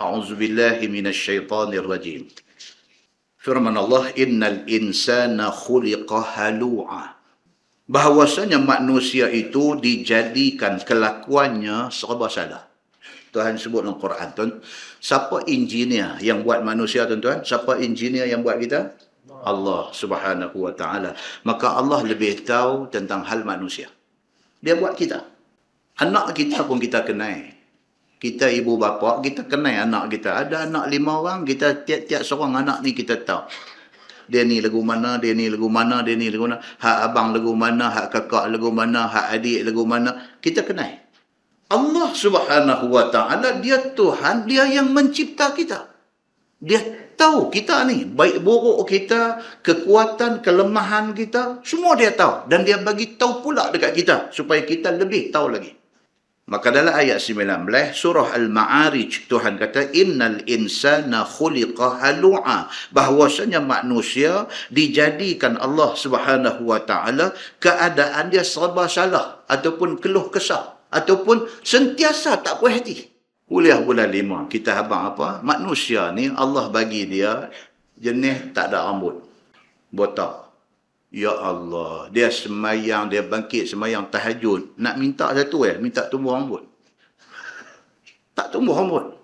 A'udzubillahi minasyaitonir rajim. Firman Allah, innal insana khuliqa halu'a. Bahawasanya manusia itu dijadikan kelakuannya serba salah. Tuhan sebut dalam Quran, tuan. Siapa engineer yang buat manusia, tuan-tuan? Siapa engineer yang buat kita? Allah Subhanahu wa taala. Maka Allah lebih tahu tentang hal manusia. Dia buat kita. Anak kita pun kita kenal. Kita ibu bapa, kita kenal anak kita. Ada anak 5 orang, kita tiap-tiap seorang anak ni kita tahu. Dia ni lagu mana, dia ni lagu mana, dia ni lagu mana. Hak abang lagu mana, hak kakak lagu mana, hak adik lagu mana. Kita kenal. Allah Subhanahu wa taala, dia Tuhan, dia yang mencipta kita. Dia tahu kita ni, baik buruk kita, kekuatan, kelemahan kita, semua dia tahu. Dan dia bagi tahu pula dekat kita, supaya kita lebih tahu lagi. Maka dalam ayat 19 surah Al-Ma'arij, Tuhan kata innal insana khuliqa halu'a, bahwasanya manusia dijadikan Allah Subhanahu wa taala keadaan dia serba salah ataupun keluh kesah ataupun sentiasa tak puas hati. Kuliah bulan 5 kita habang apa? Manusia ni Allah bagi dia jenis tak ada rambut. Botak. Ya Allah, dia semayang, dia bangkit semayang tahajud. Nak minta satu minta tumbuh rambut. Tak tumbuh rambut.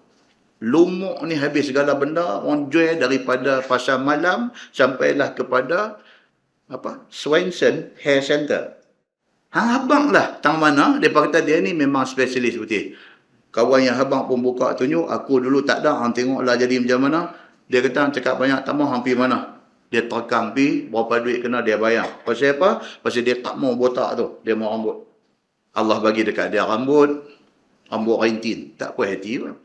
Lumuk ni habis segala benda, orang jual daripada pasar malam sampailah kepada Swainson Hair Center. Hang abang lah, tang mana? Dia kata dia ni memang spesialis putih. Kawan yang abang pun buka tunjuk, aku dulu tak ada, hang tengoklah jadi macam mana. Dia kata cakap banyak tak mau, hampir mana? Dia terkam pi, berapa duit kena dia bayar. Pasal apa? Pasal dia tak mau botak tu. Dia mau rambut. Allah bagi dekat dia rambut rintin. Tak puas hati pun.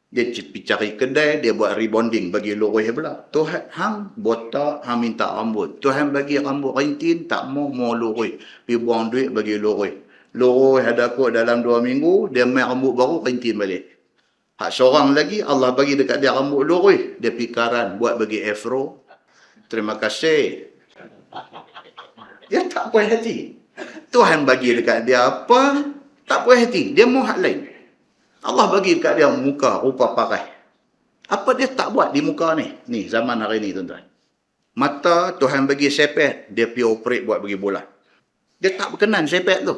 Dia pergi cari kedai, dia buat rebonding, bagi lurus pula. Tuhan, hang botak, hang minta rambut. Tuhan bagi rambut rintin, tak mau lurus. Pergi buang duit, bagi lurus. Lurus ada kot dalam 2 minggu, dia main rambut baru, rintin balik. Hak seorang lagi, Allah bagi dekat dia rambut lurus. Dia pergi karan, buat bagi afro. Terima kasih. Dia tak puas hati. Tuhan bagi dekat dia apa? Tak puas hati. Dia mau hak lain. Allah bagi dekat dia muka rupa parai. Apa dia tak buat di muka ni? Ni zaman hari ni, tuan-tuan. Mata Tuhan bagi sepet, dia pergi operate buat bagi bulat. Dia tak berkenan sepet tu.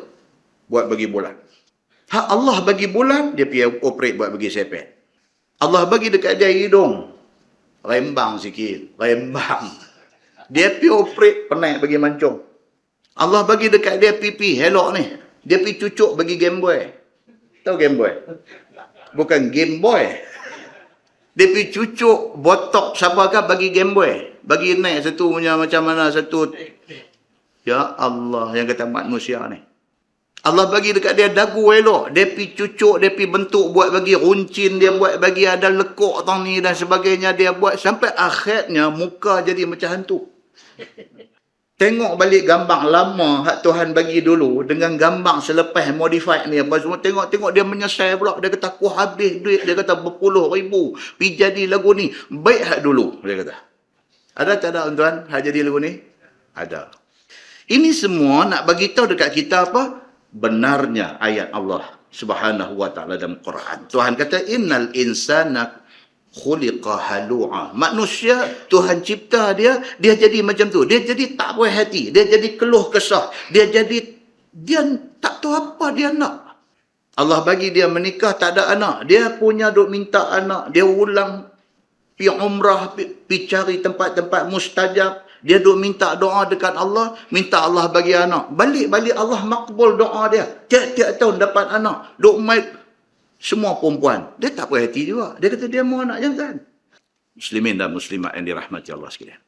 Buat bagi bulat. Hak Allah bagi bulat, dia pergi operate buat bagi sepet. Allah bagi dekat dia hidung. Rembang sikit. Rembang. Dia pergi operate, penat bagi mancung. Allah bagi dekat dia pipi, helok ni. Dia pergi cucuk bagi Game Boy. Tahu Game Boy? Bukan Game Boy. Dia pergi cucuk botok siapakah bagi Game Boy. Bagi naik satu punya macam mana satu. Ya Allah, yang kata manusia ni. Allah bagi dekat dia dagu elok. Dia pergi cucuk, dia pergi bentuk, buat bagi runcin, dia buat bagi ada lekuk tang ni dan sebagainya. Dia buat sampai akhirnya muka jadi macam hantu. Tengok balik gambar lama hak Tuhan bagi dulu dengan gambar selepas modified ni apa semua, tengok dia menyesal pula. Dia kata aku habis duit, dia kata berpuluh ribu pergi jadi lagu ni. Baik hak dulu, dia kata. Ada tak ada tuan hak jadi lagu ni? Ada. Ini semua nak bagi tahu dekat kita apa? Benarnya ayat Allah Subhanahu wa taala dalam Quran. Tuhan kata innal insana khuliqa halu'a. Manusia Tuhan cipta dia jadi macam tu. Dia jadi tak puas hati, dia jadi keluh kesah, dia tak tahu apa dia nak. Allah bagi dia menikah tak ada anak, dia punya duk minta anak, dia ulang pergi umrah, pergi cari tempat-tempat mustajab. Dia duk minta doa dekat Allah, minta Allah bagi anak. Balik-balik Allah makbul doa dia. Tiap-tiap tahun dapat anak. Duk mai semua perempuan. Dia tak puas hati juga. Dia kata dia mau anak jantan. Muslimin dan muslimat yang dirahmati Allah sekalian.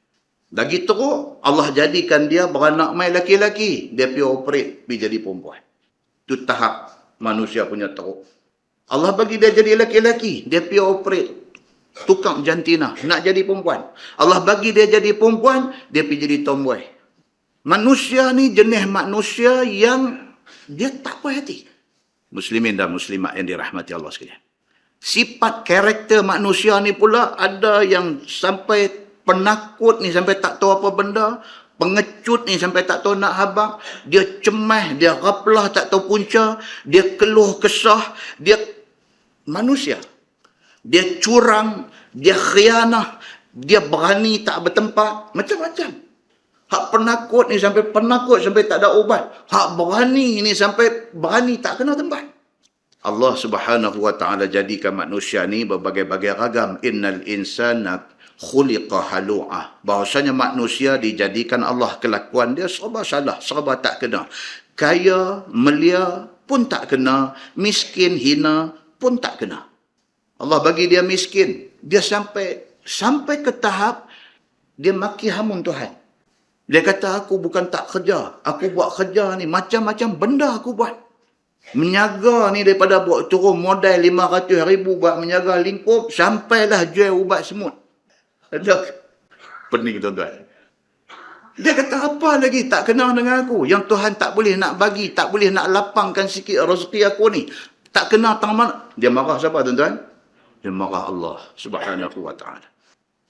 Lagi teruk, Allah jadikan dia beranak mai laki-laki. Dia pergi operate, pergi jadi perempuan. Itu tahap manusia punya teruk. Allah bagi dia jadi laki-laki. Dia pergi operate. Tukang jantina, nak jadi perempuan. Allah bagi dia jadi perempuan, dia pergi jadi tomboy. Manusia ni jenis manusia yang dia tak puas hati. Muslimin dan muslimat yang dirahmati Allah sekalian. Sifat karakter manusia ni pula ada yang sampai penakut ni, sampai tak tahu apa benda. Pengecut ni sampai tak tahu nak habaq. Dia cemas, dia ghaflah, tak tahu punca. Dia keluh kesah. Dia manusia. dia curang, dia khianah, dia berani tak bertempat, macam-macam. Hak penakut ni sampai penakut sampai tak ada ubat. Hak berani ni sampai berani tak kena tempat. Allah Subhanahu wa taala jadikan manusia ni berbagai-bagai ragam. Innal insana khuliqa halu'ah. Bahawasanya manusia dijadikan Allah kelakuan dia serba salah, serba tak kena. Kaya, melia pun tak kena, miskin, hina pun tak kena. Allah bagi dia miskin, dia sampai ke tahap dia maki hamun Tuhan. Dia kata, aku bukan tak kerja, aku buat kerja ni macam-macam benda aku buat. Menyaga ni daripada buat turun modal 500,000 buat menyaga lingkup, sampailah jual ubat semut. Ada pening tuan-tuan. Dia kata, apa lagi tak kenal dengan aku? Yang Tuhan tak boleh nak bagi, tak boleh nak lapangkan sikit rezeki aku ni. Tak kenal tang mana. Dia marah siapa tuan-tuan? Dia marah Allah Subhanahu wa ta'ala.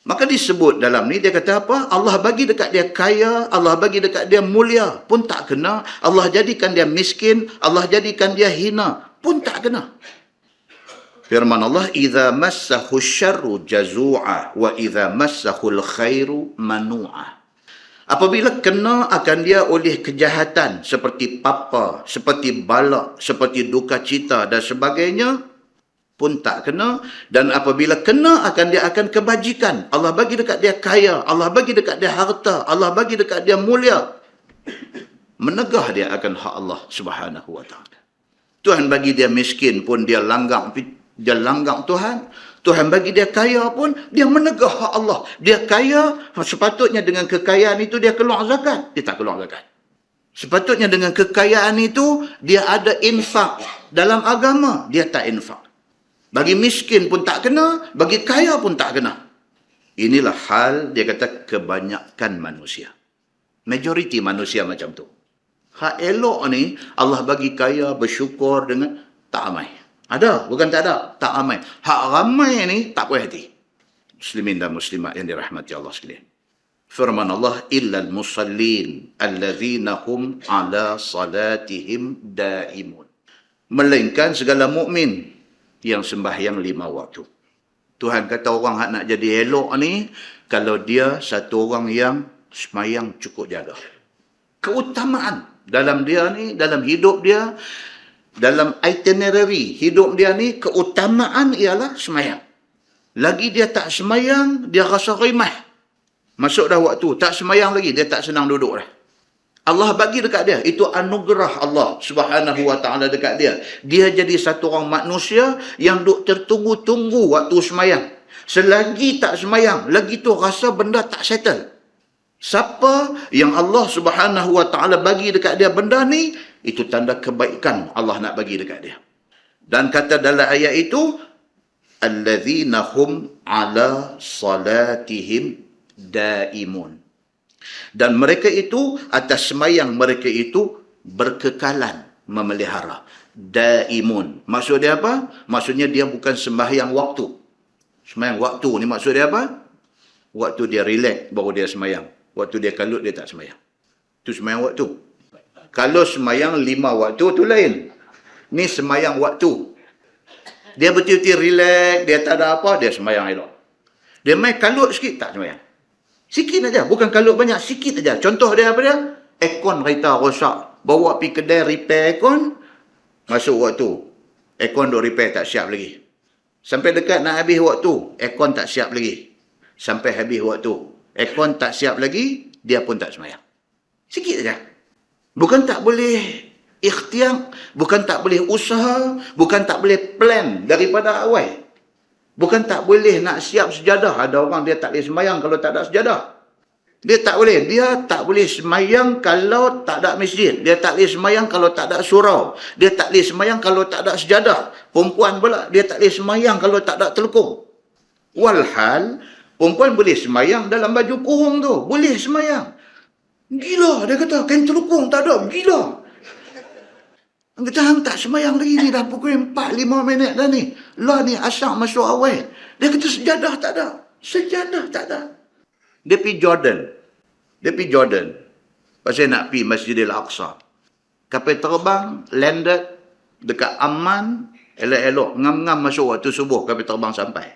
Maka disebut dalam ni, dia kata apa? Allah bagi dekat dia kaya, Allah bagi dekat dia mulia, pun tak kena. Allah jadikan dia miskin, Allah jadikan dia hina, pun tak kena. Firman Allah, "Idza massahu syarru jazu'a wa idza massahu khairu manu'a." Apabila kena akan dia oleh kejahatan seperti papa, seperti balak, seperti duka cita dan sebagainya, pun tak kena. Dan apabila kena akan dia akan kebajikan. Allah bagi dekat dia kaya, Allah bagi dekat dia harta, Allah bagi dekat dia mulia, menegah dia akan hak Allah Subhanahu wa taala. Tuhan bagi dia miskin pun dia langgang Tuhan. Tuhan bagi dia kaya pun dia menegah hak Allah. Dia kaya, sepatutnya dengan kekayaan itu dia keluar zakat, dia tak keluar zakat. Sepatutnya dengan kekayaan itu dia ada infak dalam agama, dia tak infak. Bagi miskin pun tak kena, bagi kaya pun tak kena. Inilah hal, dia kata, kebanyakan manusia. Majoriti manusia macam tu. Hak elok ni, Allah bagi kaya, bersyukur dengan tak amai. Ada, bukan tak ada, tak amai. Hak ramai ni, tak puas hati. Muslimin dan muslimat yang dirahmati Allah sekalian. Firman Allah, illal musallin allazina hum ala salatihim daimun. Melainkan segala mukmin yang sembahyang 5 waktu. Tuhan kata orang hak nak jadi elok ni, kalau dia satu orang yang sembahyang cukup jaga. Keutamaan dalam dia ni, dalam hidup dia, dalam itinerary hidup dia ni, keutamaan ialah sembahyang. Lagi dia tak sembahyang, dia rasa rimah. Masuk dah waktu, tak sembahyang lagi, dia tak senang duduk dah. Allah bagi dekat dia, itu anugerah Allah Subhanahu wa ta'ala dekat dia. Dia jadi satu orang manusia yang duk tertunggu-tunggu waktu semayang. Selagi tak semayang, lagi tu rasa benda tak settle. Siapa yang Allah Subhanahu wa ta'ala bagi dekat dia benda ni, itu tanda kebaikan Allah nak bagi dekat dia. Dan kata dalam ayat itu, allazina hum ala salatihim daimun. Dan mereka itu, atas semayang mereka itu berkekalan memelihara. Daimun. Maksud dia apa? Maksudnya dia bukan sembahyang waktu. Sembahyang waktu ni maksud dia apa? Waktu dia relax baru dia sembahyang. Waktu dia kalut dia tak sembahyang. Itu sembahyang waktu. Kalau sembahyang 5 waktu tu lain. Ni sembahyang waktu. Dia betul-betul relax, dia tak ada apa, dia sembahyang elok. Dia main kalut sikit tak sembahyang. Sikit aja, bukan kalut banyak, sikit aja. Contoh dia apa dia? Aircon kereta rosak. Bawa pergi kedai repair aircon, masuk waktu. Aircon duk repair tak siap lagi. Sampai dekat nak habis waktu, aircon tak siap lagi. Sampai habis waktu, aircon tak siap lagi, dia pun tak sembahyang. Sikit aja. Bukan tak boleh ikhtiar, bukan tak boleh usaha, bukan tak boleh plan daripada awal. Bukan tak boleh nak siap sejadah. Ada orang dia tak boleh sembahyang kalau tak ada sejadah. Dia tak boleh. Dia tak boleh sembahyang kalau tak ada masjid. Dia tak boleh sembahyang kalau tak ada surau. Dia tak boleh sembahyang kalau tak ada sejadah. Perempuan pula, dia tak boleh sembahyang kalau tak ada telekung. Walhal, perempuan boleh sembahyang dalam baju kurung tu. Boleh sembahyang. Gila, dia kata, kain telekung tak ada. Gila. Kita hang tak sembahyang lagi ni, dah pukul 4-5 minit dah ni. Lah ni asal masuk awal. Dia kata sejadah tak ada. Sejadah tak ada. Dia pergi Jordan. Pasal nak pergi Masjidil Aqsa. Kapal terbang, landed dekat Amman, Elok-elok, ngam-ngam masuk waktu subuh kapal terbang sampai.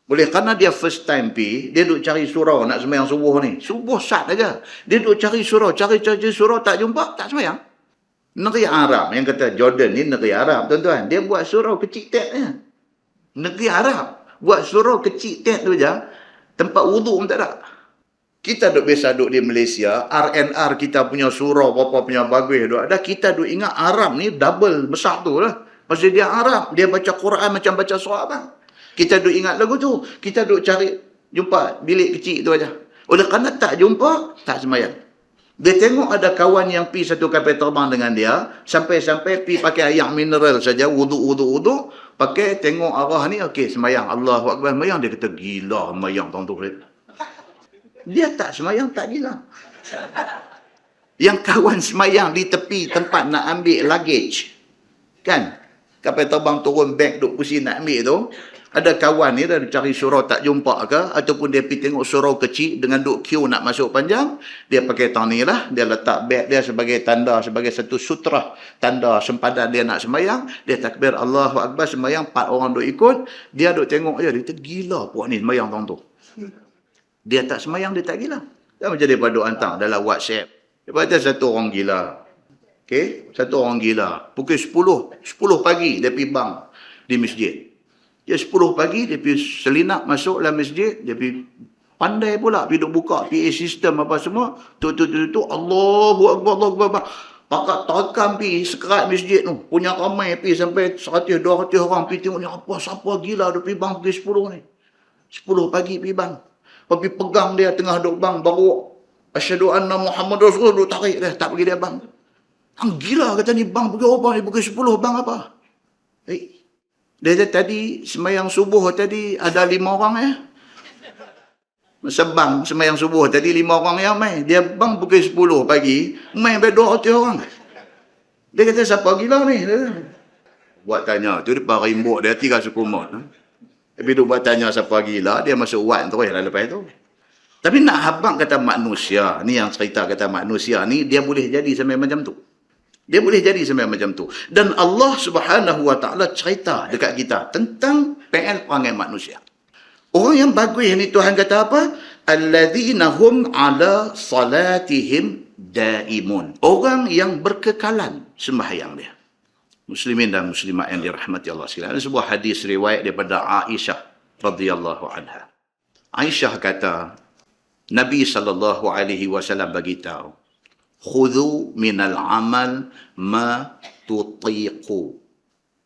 Boleh, kerana dia first time pi, dia duk cari surau nak sembahyang subuh ni. Subuh sat aja. Dia duk cari surau, cari surau tak jumpa, tak sembahyang. Negeri Arab, yang kata Jordan ni negeri Arab, tuan-tuan. Dia buat surau kecil tek je. Negeri Arab, buat surau kecil tek tu je, tempat wuduk pun tak ada. Kita duk biasa duk di Malaysia, RNR kita punya surau, apa punya bagus duk ada. Kita duk ingat Arab ni double besar tu lah. Pasal dia Arab, dia baca Quran macam baca surah bang. Kita duk ingat lagu tu. Kita duk cari, jumpa bilik kecil tu aja. Oleh kerana tak jumpa, tak sembahyang. Dia tengok ada kawan yang pi satu kapal terbang dengan dia, sampai-sampai pi pakai air mineral saja, wuduk, pakai tengok arah ni, okey, sembahyang. Allahu Akbar, sembahyang. Dia kata, gila sembahyang tuan-tuan. Dia tak sembahyang, tak gila. Yang kawan sembahyang di tepi tempat nak ambil luggage. Kan? Kapal terbang turun beg duk pusing nak ambil tu. Ada kawan ni dah cari surau tak jumpa ke, ataupun dia pergi tengok surau kecil dengan duk queue nak masuk panjang, dia pakai tang ni lah, dia letak beg dia sebagai tanda, sebagai satu sutra, tanda sempadan dia nak sembahyang, dia takbir Allahu Akbar, sembahyang, 4 orang duk ikut, dia duk tengok je, dia kata gila puak ni sembahyang tang tu. Dia tak sembahyang, dia tak gila. Dia macam dia duk hantar dalam WhatsApp. Dia kata satu orang gila. Okey, satu orang gila. Pukul 10 pagi dia pergi bang di masjid. Dia 10 pagi, dia pergi selinap masuk dalam masjid, dia pergi pandai pula, pergi duk buka PA system apa semua, tu, Allahu Akbar, Allahu Akbar. Pakat takam pergi sekerat masjid tu, punya ramai pergi sampai 100-200 orang pergi tengok ni, apa, siapa gila dia pergi bang pergi 10 ni. 10 pagi pergi bang. Pergi pegang dia tengah duk bang, baru asyhadu anna Muhammad Rasulullah, duk tarik dia, tak pergi dia bang. Hang gila kata ni bang pergi apa ni, pergi 10 bang apa? Dia kata tadi sembahyang subuh tadi ada 5 orang ya. Sebang sembahyang subuh tadi 5 orang yang main. Dia bang pukul 10 pagi, main sampai 200 orang. Dia kata siapa gila ni? Buat tanya, tu dia parimbuk dia 3 suku maut. Tapi dia buat tanya siapa gila, dia masuk wan terus lah lepas tu. Tapi nak habang kata manusia, ni yang cerita kata manusia ni, dia boleh jadi sampai macam tu. Dia boleh jadi sampai macam tu. Dan Allah Subhanahu Wa Taala cerita dekat kita tentang PL perangai manusia. Orang yang bagus ni Tuhan kata apa? Alladzina hum ala salatihim daimun. Orang yang berkekalan sembahyang dia. Muslimin dan muslimat yang dirahmati Allah sekalian. Ada sebuah hadis riwayat daripada Aisyah radhiyallahu anha. Aisyah kata, Nabi sallallahu alaihi wasallam bagi tahu, khudhu minal amal ma tutiqu.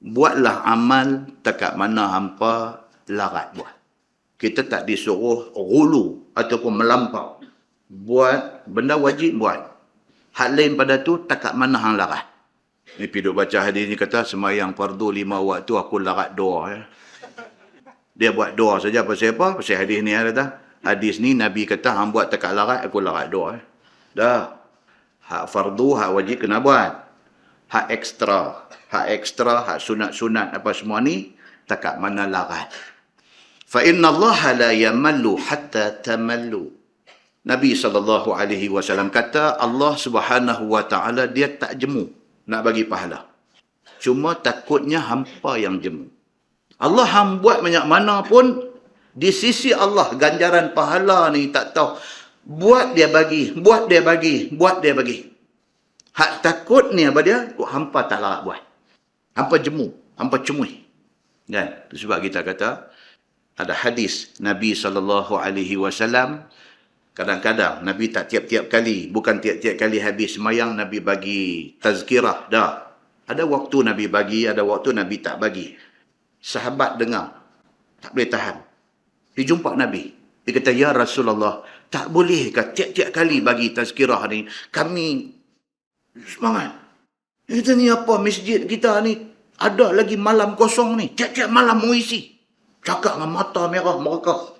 Buatlah amal dekat mana hampa larat buat. Kita tak disuruh gulu ataupun melampau. Buat benda wajib buat. Hak lain pada tu dekat mana hang larat. Ni piduk baca hadis ni kata sembahyang fardu 5 waktu aku larat doa ya. Dia buat doa saja pasal apa? Pasal hadis ni kata. Hadis ni Nabi kata hang buat dekat larat aku larat doa. Dah. Hak fardu, hak wajib kena buat. Hak ekstra, hak sunat-sunat apa semua ni, takat mana larat. Fa inna Allah la yamallu hatta tamallu. Nabi SAW kata, Allah Subhanahu Wa Taala dia tak jemu nak bagi pahala. Cuma takutnya hampa yang jemu. Allah hang buat banyak mana pun, di sisi Allah ganjaran pahala ni tak tahu. Buat dia bagi, buat dia bagi, buat dia bagi. Hak takut ni apa dia? Hampa tak larat buat. Hampa jemu, hampa cemui. Kan? Sebab kita kata, ada hadis Nabi SAW, kadang-kadang Nabi tak tiap-tiap kali, bukan tiap-tiap kali habis semayang, Nabi bagi tazkirah. Dah. Ada waktu Nabi bagi, ada waktu Nabi tak bagi. Sahabat dengar, tak boleh tahan. Dia jumpa Nabi. Dia kata, ya Rasulullah, tak bolehkah tiap-tiap kali bagi tazkirah ni? Kami semangat. Dia kata, ni apa masjid kita ni? Ada lagi malam kosong ni. Tiap-tiap malam mau isi. Cakap dengan mata merah mereka.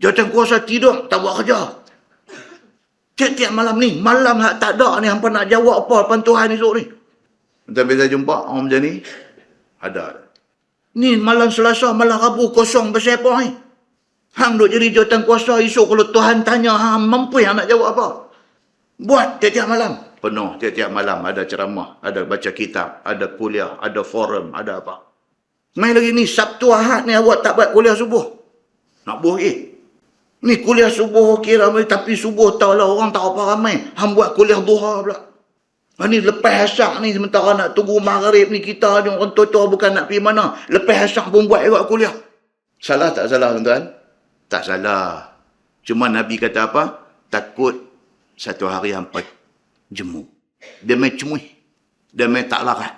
Jawatan kuasa tidur, tak buat kerja. Tiap-tiap malam ni, malam tak ada ni, hampa nak jawab apa depan Tuhan esok ni. Kita biasa jumpa orang macam ni. Ada. Ni malam Selasa, malam Rabu kosong pasal apa ni? Hang duk jadi jawatan kuasa esok kalau Tuhan tanya, hang mampu yang nak jawab apa? Buat tiap-tiap malam. penuh tiap-tiap malam, ada ceramah, ada baca kitab, ada kuliah, ada forum, ada apa. Mai lagi ni Sabtu Ahad ni awak tak buat kuliah subuh. Nak buh Ni kuliah subuh okey ramai, tapi subuh tahulah orang tak apa ramai. Hang buat kuliah duha pula. Ni lepas asyak ni sementara nak tunggu maghrib ni kita ni orang tua-tua bukan nak pergi mana. Lepas asyak pun buat juga kuliah. Salah tak salah tuan-tuan? Tak salah. Cuma Nabi kata apa? Takut satu hari hampa jemu. Dia main cemuih. Dia main tak larat.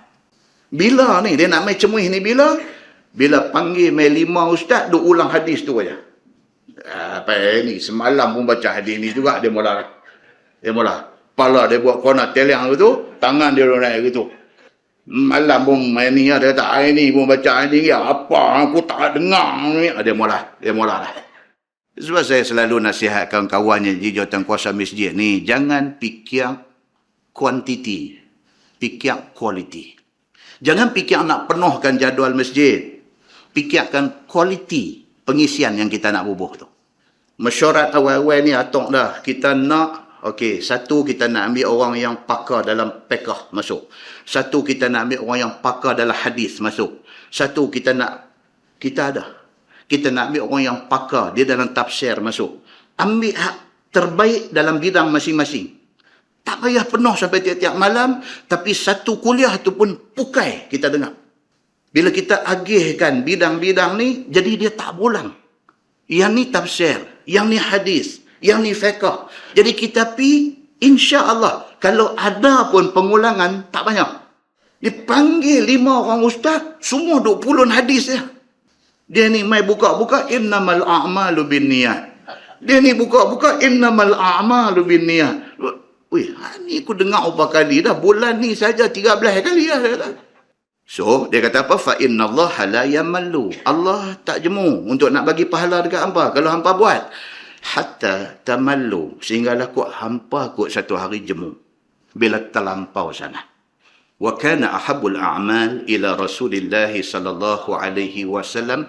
Bila ni dia nak main cemuih ni bila? Bila panggil main 5 ustaz duk ulang hadis tu aja. Apa ni semalam pun baca hadis ni juga dia mula. Kepala dia buat konak teleng gitu, tangan dia naik gitu. Malam pun main ni dia kata hari ni pun baca hadis ni apa aku tak dengar ni. Dia mula lah. Sebab saya selalu nasihat kawan-kawan yang di jawatankuasa masjid ni, jangan fikir kuantiti, fikir kualiti. Jangan fikir nak penuhkan jadual masjid. Fikirkan kualiti pengisian yang kita nak bubuh tu. Mesyuarat awal-awal ni atok dah. Kita nak, okey, satu kita nak ambil orang yang pakar dalam fiqh masuk. Satu kita nak ambil orang yang pakar dalam hadis masuk. Satu kita nak ambil orang yang pakar dia dalam tafsir masuk. Ambil hak terbaik dalam bidang masing-masing. Tak payah penuh sampai tiap-tiap malam, tapi satu kuliah tu pun pukai kita dengar. Bila kita agihkan bidang-bidang ni, jadi dia tak berulang. Yang ni tafsir, yang ni hadis, yang ni fiqh. Jadi kita insya-Allah, kalau ada pun pengulangan, tak banyak. Dipanggil 5 orang ustaz, semua 20 hadis dia. Dia ni mai buka-buka, innamal a'malu binniyat. Dia ni buka-buka, innamal a'malu binniyat. Weh, ni aku dengar berapa kali dah. Bulan ni saja 13 kali dah. So, dia kata apa? Fa innallaha la yamallu. Allah tak jemu untuk nak bagi pahala dekat hampa. Kalau hampa buat. Hatta tamallu. Sehinggalah hampa satu hari jemu. Bila terlampau sana. Wa kana ahabbul a'mal ila Rasulillah sallallahu alaihi wasallam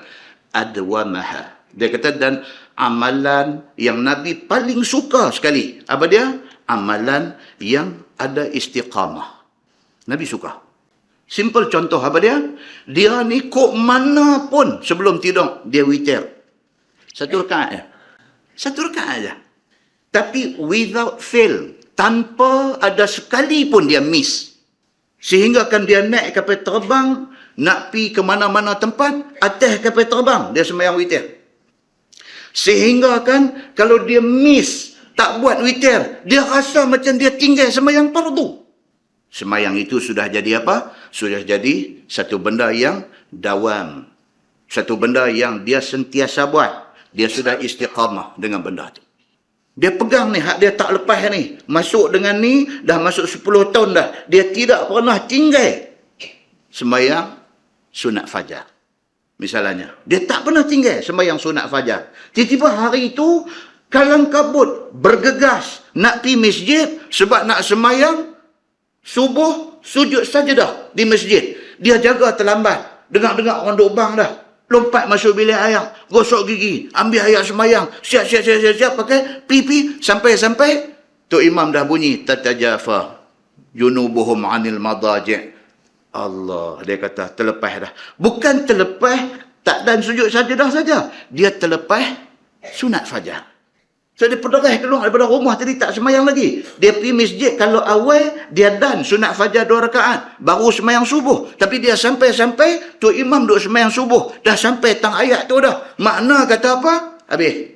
adwamaha. Dia kata dan amalan yang Nabi paling suka sekali. Apa dia? Amalan yang ada istiqamah. Nabi suka. Simple contoh apa dia? Dia ni kok mana pun sebelum tidur, dia witir. Satu rakaat aja. Tapi without fail. Tanpa ada sekali pun dia miss. Sehingga kan dia naik kapal terbang, nak pergi ke mana-mana tempat, atas kapal terbang, dia sembahyang witir. Sehingga kan kalau dia miss, tak buat witir, dia rasa macam dia tinggal sembahyang fardu. Sembahyang itu sudah jadi apa? Sudah jadi satu benda yang dawam. Satu benda yang dia sentiasa buat. Dia sudah istiqamah dengan benda itu. Dia pegang ni, hak dia tak lepas ni. Masuk dengan ni, dah masuk 10 tahun dah. Dia tidak pernah tinggal sembahyang sunat fajar. Misalnya, dia tak pernah tinggal sembahyang sunat fajar. Tiba-tiba hari itu, kalang kabut, bergegas, nak pergi masjid sebab nak sembahyang subuh, sujud sajadah di masjid. Dia jaga terlambat. Dengar-dengar orang duk bang dah. Lompat masuk bilik air, gosok gigi, ambil air sembahyang, siap pakai pipi sampai Tok Imam dah bunyi tatajafa junubuhum anil madaji'. Allah, dia kata terlepas dah. Bukan terlepas tak dan sujud sajadah saja. Dia terlepas sunat fajar. So dia perderah keluar daripada rumah tadi tak sembahyang lagi. Dia pergi masjid kalau awal dia dan sunat fajar 2 rakaat baru sembahyang subuh. Tapi dia sampai Tok Imam duk sembahyang subuh. Dah sampai tang ayat tu dah. Makna kata apa? Habis.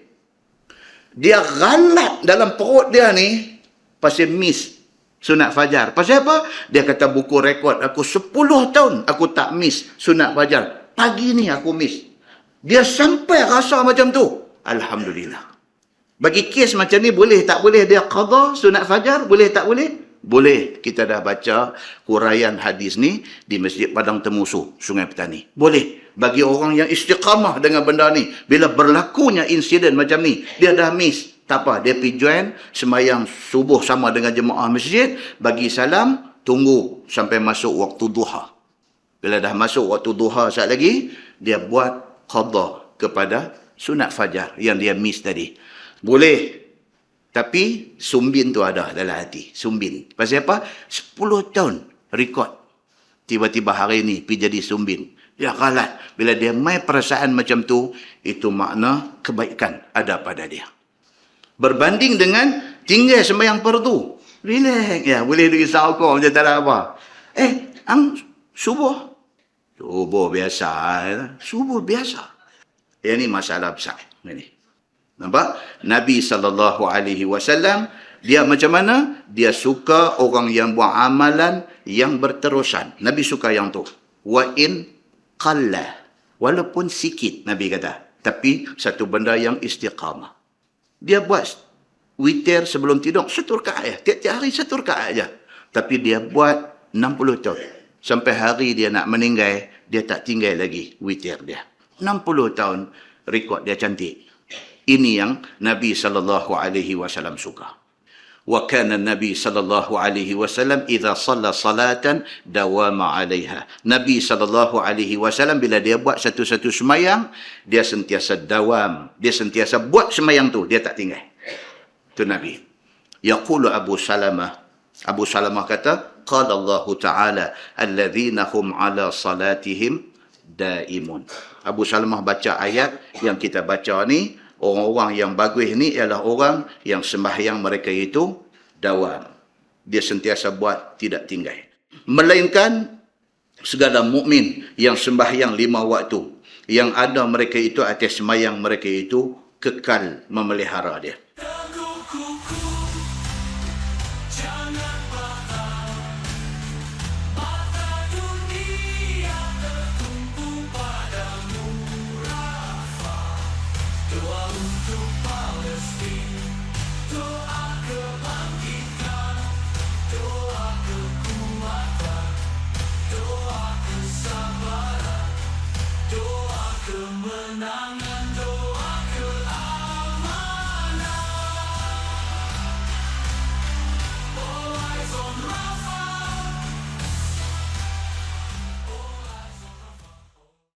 Dia galat dalam perut dia ni pasal miss sunat fajar. Pasal apa? Dia kata buku rekod aku 10 tahun aku tak miss sunat fajar. Pagi ni aku miss. Dia sampai rasa macam tu. Alhamdulillah. Bagi kes macam ni boleh tak boleh dia qadha sunat fajar? Boleh tak boleh? Boleh. Kita dah baca huraian hadis ni di Masjid Padang Temusu, Sungai Petani. Boleh. Bagi orang yang istiqamah dengan benda ni. Bila berlakunya insiden macam ni, dia dah miss. Tak apa. Dia pergi join sembahyang subuh sama dengan jemaah masjid. Bagi salam, tunggu sampai masuk waktu duha. Bila dah masuk waktu duha sekejap lagi, dia buat qadha kepada sunat fajar yang dia miss tadi. Boleh. Tapi sumbin tu ada dalam hati. Sumbin. Pasal apa? 10 tahun rekod. Tiba-tiba hari ni pergi jadi sumbin. Dia galat. Bila dia main perasaan macam tu, itu makna kebaikan ada pada dia. Berbanding dengan tinggal sembahyang fardu. Relax ya, boleh risau kau macam tak ada apa. Subuh. Subuh biasa. Subuh biasa. Ini masalah besar. Ini. Nampak? Nabi SAW, dia macam mana? Dia suka orang yang buat amalan yang berterusan. Nabi suka yang tu. Wa in qalla. Walaupun sikit, Nabi kata. Tapi satu benda yang istiqamah. Dia buat witir sebelum tidur, 1 rakaat aja. Tiap-tiap hari 1 rakaat aja. Tapi dia buat 60 tahun. Sampai hari dia nak meninggal, dia tak tinggal lagi witir dia. 60 tahun, rekod dia cantik. Ini yang Nabi SAW suka. Wa kana Nabi SAW idza shalla salatan dawama 'alaiha. Nabi SAW bila dia buat satu-satu semayang, dia sentiasa dawam, dia sentiasa buat semayang tu, dia tak tinggal. Itu Nabi. Yaqulu Abu Salamah kata, qala Allah Ta'ala alladzina hum 'ala salatihim daimun. Abu Salamah baca ayat yang kita baca ni, orang-orang yang bagus ni ialah orang yang sembahyang mereka itu dawam. Dia sentiasa buat, tidak tinggal. Melainkan segala mukmin yang sembahyang 5 waktu, yang ada mereka itu atas sembahyang mereka itu kekal memelihara dia. Doa untuk Palestina, doa